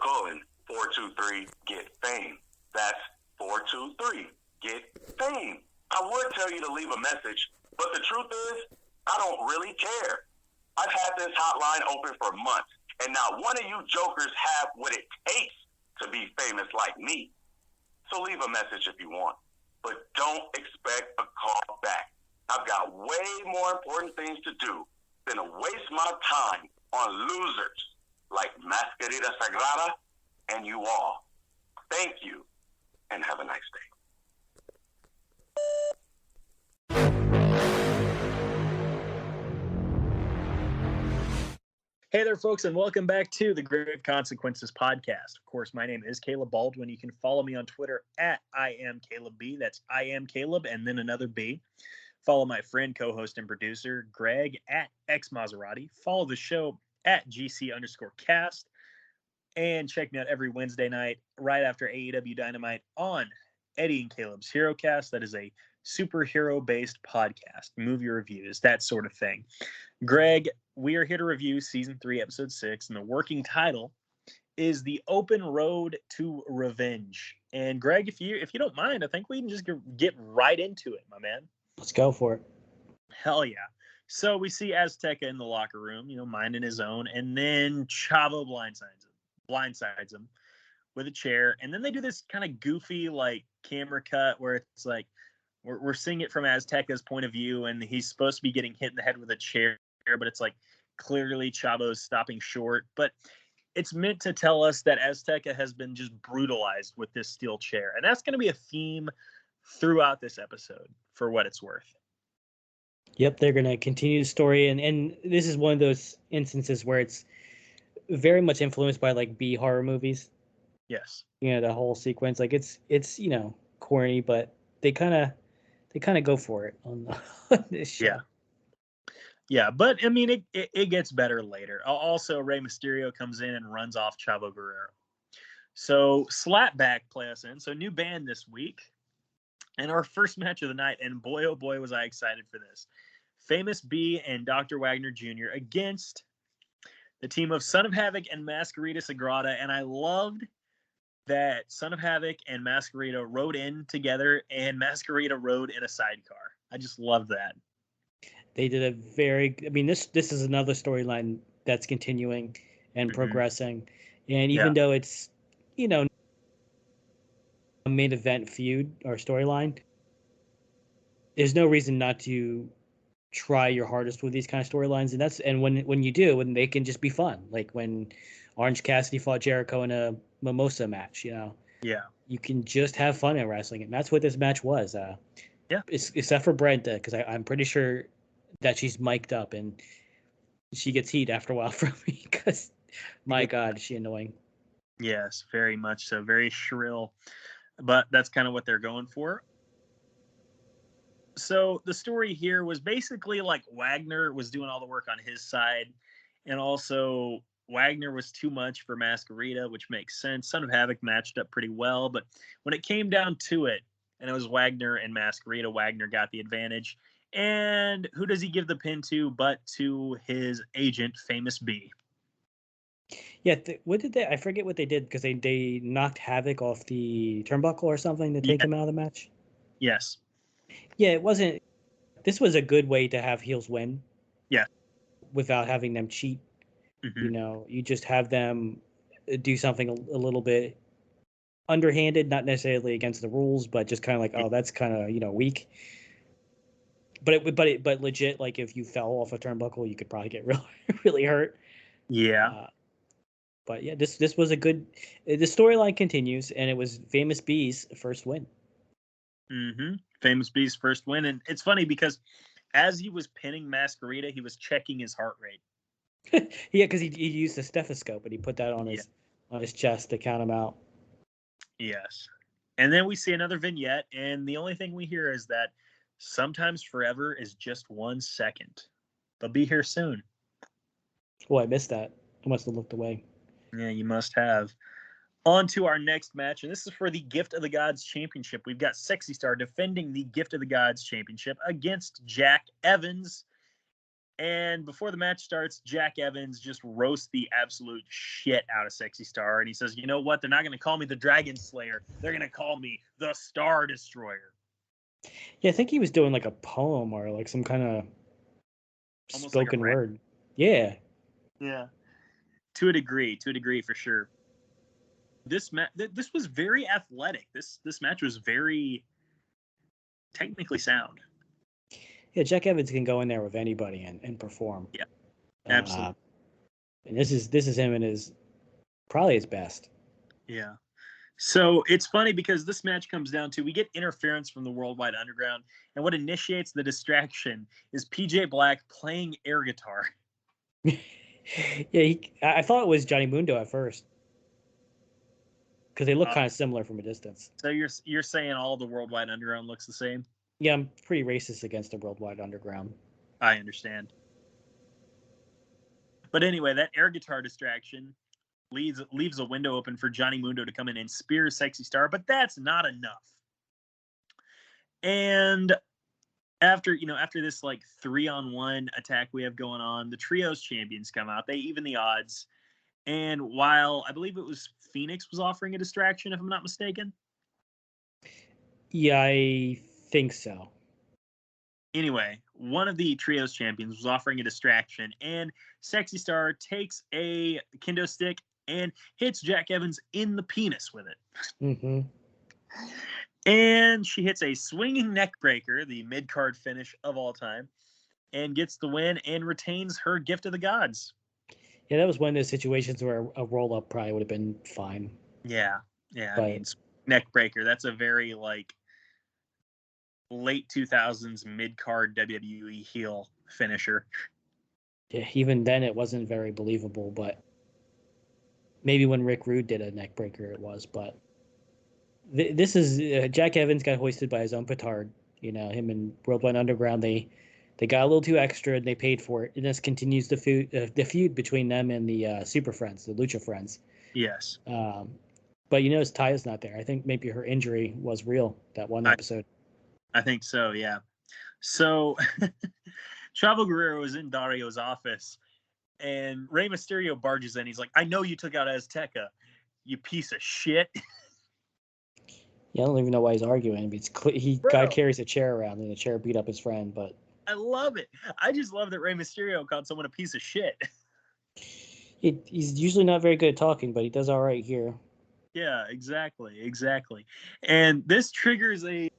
colon 423 get fame. That's 423 get fame. I would tell you to leave a message, but the truth is, I don't really care. I've had this hotline open for months, and not one of you jokers have what it takes to be famous like me. So leave a message if you want, but don't expect a call back. I've got way more important things to do than to waste my time on losers like Mascarita Sagrada and you all. Thank you, and have a nice day. Hey there, folks, and welcome back to the Grave Consequences podcast. Of course, my name is Caleb Baldwin. You can follow me on Twitter at IamCalebB. That's I am Caleb and then another B. Follow my friend, co-host, and producer, Greg, at XMaserati. Follow the show at GC_cast. And check me out every Wednesday night right after AEW Dynamite on Eddie and Caleb's HeroCast. That is a superhero-based podcast, movie reviews, that sort of thing. Greg, we are here to review Season 3, Episode 6, and the working title is The Open Road to Revenge. And Greg, if you don't mind, I think we can just get right into it, my man. Let's go for it. Hell yeah. So we see Azteca in the locker room, minding his own, and then Chavo blindsides him with a chair. And then they do this kind of goofy, camera cut where it's like, we're seeing it from Azteca's point of view, and he's supposed to be getting hit in the head with a chair, but it's like clearly Chavo's stopping short. But it's meant to tell us that Azteca has been just brutalized with this steel chair. And that's going to be a theme throughout this episode, for what it's worth. Yep, they're going to continue the story. And this is one of those instances where it's very much influenced by B horror movies. Yes. The whole sequence. It's corny, but they kind of go for it on this show. Yeah. Yeah, but I mean, it gets better later. Also, Rey Mysterio comes in and runs off Chavo Guerrero. So Slapback play us in. So new band this week. And our first match of the night, and boy, oh boy, was I excited for this. Famous B and Dr. Wagner Jr. against the team of Son of Havoc and Mascarita Sagrada. And I loved that Son of Havoc and Mascarita rode in together, and Mascarita rode in a sidecar. I just loved that. They did this is another storyline that's continuing and progressing. And even though it's, a main event feud or storyline, there's no reason not to try your hardest with these kind of storylines. And when you do, when they can just be fun, like when Orange Cassidy fought Jericho in a Mimosa match, Yeah. You can just have fun in wrestling. And that's what this match was. Except for Brenda, because I'm pretty sure that she's mic'd up and she gets heat after a while from me because, my God, is she annoying. Yes, very much so. Very shrill. But that's kind of what they're going for. So the story here was basically Wagner was doing all the work on his side, and also Wagner was too much for Mascarita, which makes sense. Son of Havoc matched up pretty well, but when it came down to it, and it was Wagner and Mascarita, Wagner got the advantage. And who does he give the pin to but to his agent, Famous B? Yeah, what did they? I forget what they did because they knocked Havoc off the turnbuckle or something to take him out of the match. Yes. Yeah, it wasn't. This was a good way to have heels win. Yeah. Without having them cheat. You just have them do something a little bit underhanded, not necessarily against the rules, but just kind of that's kind of weak. But legit, if you fell off a turnbuckle, you could probably get really hurt. Yeah. But yeah, this was a good. The storyline continues, and it was Famous B's first win. Famous B's first win, and it's funny because as he was pinning Mascarita, he was checking his heart rate. Yeah, because he used a stethoscope and he put that on his chest to count him out. Yes, and then we see another vignette, and the only thing we hear is that sometimes forever is just 1 second. They'll be here soon. Oh, I missed that. I must have looked away. Yeah, you must have. On to our next match, and this is for the Gift of the Gods Championship. We've got Sexy Star defending the Gift of the Gods Championship against Jack Evans. And before the match starts, Jack Evans just roasts the absolute shit out of Sexy Star. And he says, you know what? They're not going to call me the Dragon Slayer. They're going to call me the Star Destroyer. Yeah, I think he was doing like a poem or like some kind of spoken word. Yeah. Yeah. To a degree for sure. This was very athletic. This match was very technically sound. Yeah, Jack Evans can go in there with anybody and perform. Yeah, absolutely. And this is him in his probably his best. Yeah. So it's funny because this match comes down to we get interference from the Worldwide Underground, and what initiates the distraction is PJ Black playing air guitar. Yeah, I thought it was Johnny Mundo at first because they look kind of similar from a distance. So you're saying all the Worldwide Underground looks the same? Yeah, I'm pretty racist against the Worldwide Underground. I understand. But anyway, that air guitar distraction leaves a window open for Johnny Mundo to come in and spear Sexy Star, but that's not enough. And after this like 3-on-1 attack we have going on, the trios champions come out. They even the odds. And while I believe it was Phoenix was offering a distraction, if I'm not mistaken. Yeah, I think so. Anyway, one of the trios champions was offering a distraction, and Sexy Star takes a kendo stick and hits Jack Evans in the penis with it. Mm-hmm. And she hits a swinging neck breaker, the mid-card finish of all time, and gets the win and retains her gift of the gods. Yeah, that was one of those situations where a roll-up probably would have been fine. Yeah. But, I mean, neck breaker, that's a very, like, late 2000s mid-card WWE heel finisher. Yeah, even then it wasn't very believable, but maybe when Rick Rude did a neck breaker it was, but this is Jack Evans got hoisted by his own petard. You know, him and Worldwide Underground, they got a little too extra and they paid for it. And this continues the feud between them and the Super Friends, the Lucha Friends. Yes. But you notice Taya's not there. I think maybe her injury was real that one episode. I think so, yeah. So Chavo Guerrero was in Dario's office, and Rey Mysterio barges in. He's like, I know you took out Azteca, you piece of shit. Yeah, I don't even know why he's arguing. Guy carries a chair around, and the chair beat up his friend. But I love it. I just love that Rey Mysterio called someone a piece of shit. He's usually not very good at talking, but he does all right here. Yeah, exactly. And this triggers an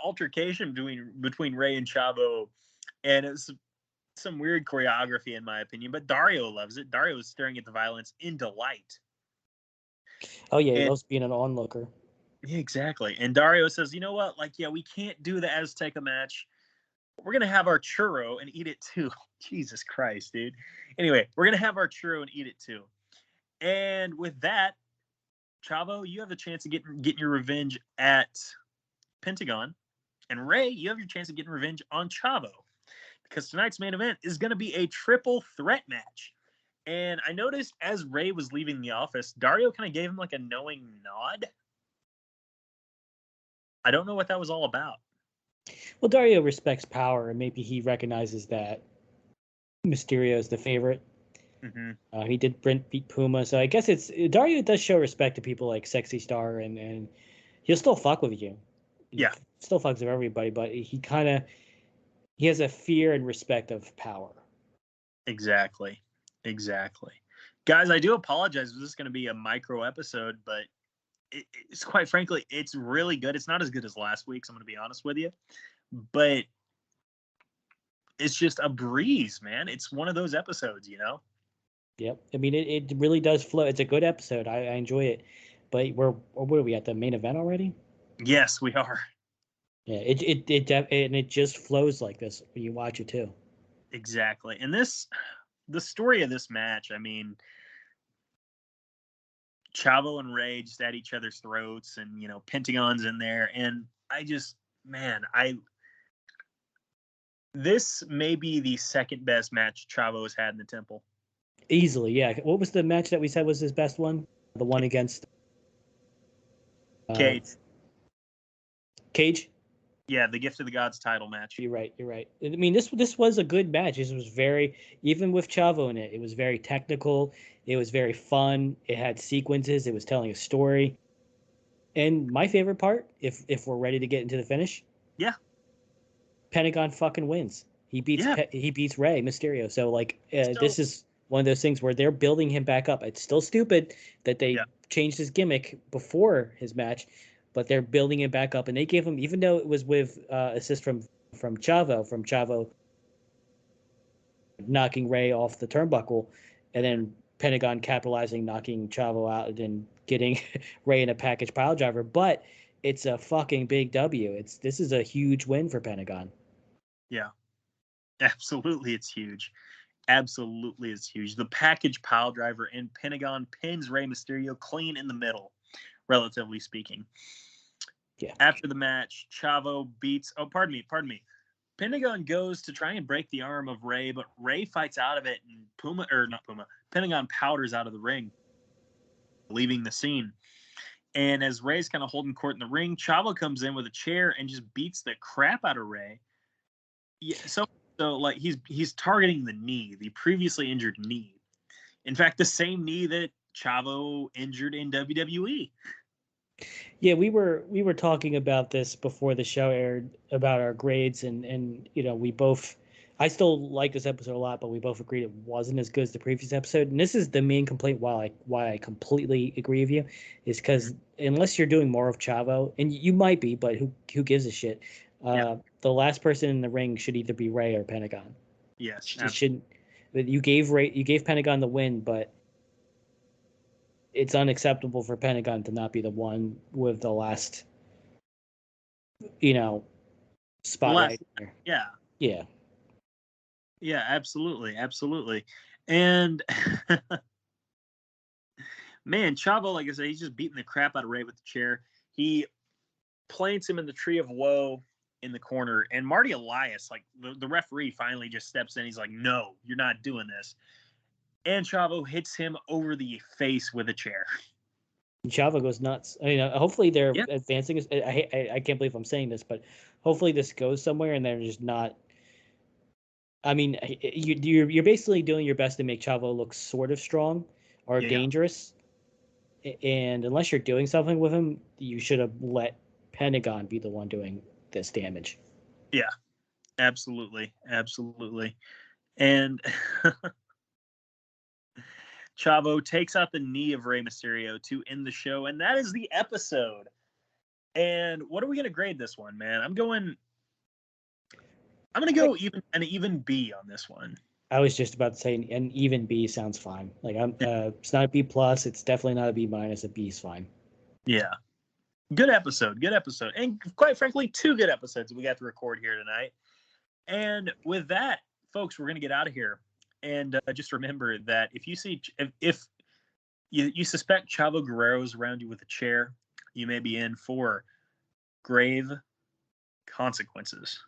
altercation between Rey and Chavo, and it's some weird choreography in my opinion, but Dario loves it. Dario is staring at the violence in delight. Oh yeah, he loves being an onlooker. Yeah, exactly. And Dario says, you know what? Like, yeah, we can't do the Azteca match. We're going to have our churro and eat it too. Jesus Christ, dude. Anyway, we're going to have our churro and eat it too. And with that, Chavo, you have the chance of getting your revenge at Pentagon. And Rey, you have your chance of getting revenge on Chavo. Because tonight's main event is going to be a triple threat match. And I noticed as Rey was leaving the office, Dario kind of gave him like a knowing nod. I don't know what that was all about. Well, Dario respects power, and maybe he recognizes that Mysterio is the favorite. Mm-hmm. He did beat Puma, so I guess Dario does show respect to people like Sexy Star, and he'll still fuck with you. Yeah, still fucks with everybody, but he has a fear and respect of power. Exactly. Guys, I do apologize. This is going to be a micro episode, but it's quite frankly, it's really good. It's not as good as last week's, I'm going to be honest with you, but it's just a breeze, man. It's one of those episodes, you know? Yep. I mean, it really does flow. It's a good episode. I enjoy it, but what are we at the main event already? Yes, we are. Yeah, it just flows like this when you watch it too. Exactly. And the story of this match, I mean, Chavo and Rey just at each other's throats, and you know, Pentagon's in there, and this may be the second best match Chavo has had in the Temple. Easily, yeah. What was the match that we said was his best one? The one against Cage. Cage? Yeah, the Gift of the Gods title match. You're right. I mean, this was a good match. This was very, even with Chavo in it, it was very technical. It was very fun. It had sequences. It was telling a story. And my favorite part, if we're ready to get into the finish, yeah, Pentagon fucking wins. He beats Rey Mysterio. So like, this is one of those things where they're building him back up. It's still stupid that they changed his gimmick before his match, but they're building him back up. And they gave him, even though it was with assist from Chavo knocking Rey off the turnbuckle, and then Pentagon capitalizing, knocking Chavo out, and getting Rey in a package pile driver. But it's a fucking big W. This is a huge win for Pentagon. Yeah, absolutely, it's huge. Absolutely, it's huge. The package pile driver, and Pentagon pins Rey Mysterio clean in the middle, relatively speaking. Yeah. After the match, Chavo beats. Oh, pardon me. Pentagon goes to try and break the arm of Rey, but Rey fights out of it, and Pentagon powders out of the ring, leaving the scene. And as Rey's kind of holding court in the ring, Chavo comes in with a chair and just beats the crap out of Rey. Yeah, so like he's targeting the knee, the previously injured knee. In fact, the same knee that Chavo injured in WWE. Yeah, we were talking about this before the show aired about our grades, and you know, I still like this episode a lot, but we both agreed it wasn't as good as the previous episode. And this is the main complaint why I completely agree with you, is because unless you're doing more of Chavo, and you might be, but who gives a shit? The last person in the ring should either be Rey or Pentagon. Yes, it shouldn't. You gave Pentagon the win, but it's unacceptable for Pentagon to not be the one with the last, spotlight. Yeah, absolutely. And man, Chavo, like I said, he's just beating the crap out of Rey with the chair. He plants him in the Tree of Woe in the corner, and Marty Elias, like the referee, finally just steps in. He's like, "No, you're not doing this." And Chavo hits him over the face with a chair. Chavo goes nuts. I mean, hopefully they're advancing. I can't believe I'm saying this, but hopefully this goes somewhere and they're just not. I mean, you're basically doing your best to make Chavo look sort of strong or dangerous, and unless you're doing something with him, you should have let Pentagon be the one doing this damage. Yeah, absolutely. And Chavo takes out the knee of Rey Mysterio to end the show, and that is the episode. And what are we going to grade this one, man? I'm going to go an even B on this one. I was just about to say an even B sounds fine. Like it's not a B plus. It's definitely not a B minus. A B is fine. Yeah. Good episode. And quite frankly, 2 good episodes we got to record here tonight. And with that, folks, we're going to get out of here. And just remember that if you see, if you suspect Chavo Guerrero's around you with a chair, you may be in for grave consequences.